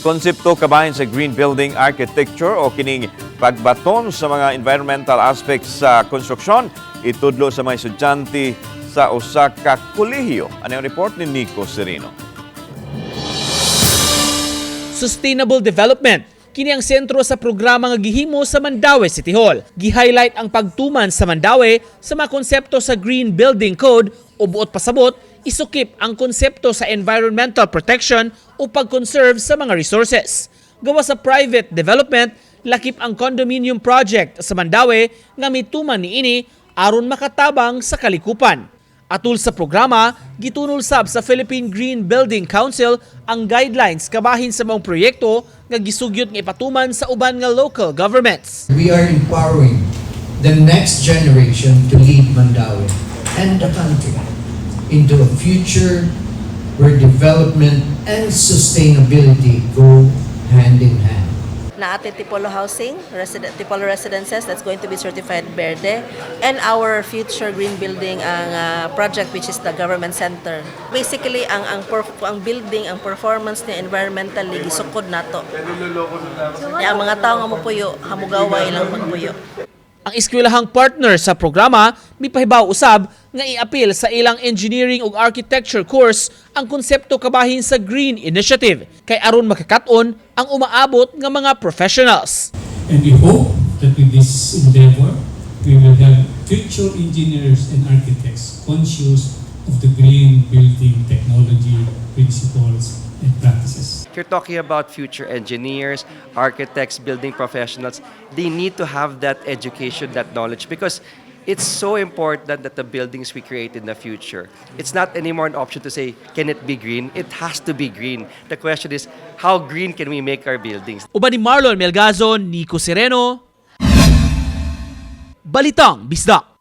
konsepto kabahin sa green building architecture o kining pagbaton sa mga environmental aspects sa konstruksyon itudlo sa mga estudyante sa usa ka kolehiyo. Ano yung report ni Nico Sereno? Sustainable Development kini ang sentro sa programa nga gihimo sa Mandaue City Hall. Gi-highlight ang pagtuman sa Mandaue sa mga konsepto sa Green Building Code o buot pasabot, isukip ang konsepto sa environmental protection o pag-conserve sa mga resources. Gawa sa private development, lakip ang condominium project sa Mandaue nga mituman niini aron makatabang sa kalikupan. Atul sa programa, gitunol sab sa Philippine Green Building Council ang guidelines kabahin sa mga proyekto nga gisugyot nga ipatuman sa uban nga local governments. We are empowering the next generation to lead Mandaue and the country into a future where development and sustainability go hand in hand. Na ating Tipolo Housing, Tipolo Residences that's going to be certified Verde, and our future green building ang project which is the government center. Basically ang building, ang performance ni environmentally gisukod nato. Ang mga tao nga mopuyo, hamugaway lang magpuyo. Ang eskwelahang partner sa programa mipahibaw usab nga i-appeal sa ilang engineering ug architecture course ang konsepto kabahin sa Green Initiative kay aron makakaton ang umaabot nga mga professionals. And we hope that with this endeavor, we will have future engineers and architects conscious of the green building technology principles and practices. If you're talking about future engineers, architects, building professionals, they need to have that education, that knowledge, because it's so important that the buildings we create in the future, it's not anymore an option to say, can it be green? It has to be green. The question is, how green can we make our buildings? Uban ni Marlon Melgazon, Nico Sereno, Balitang Bisdak.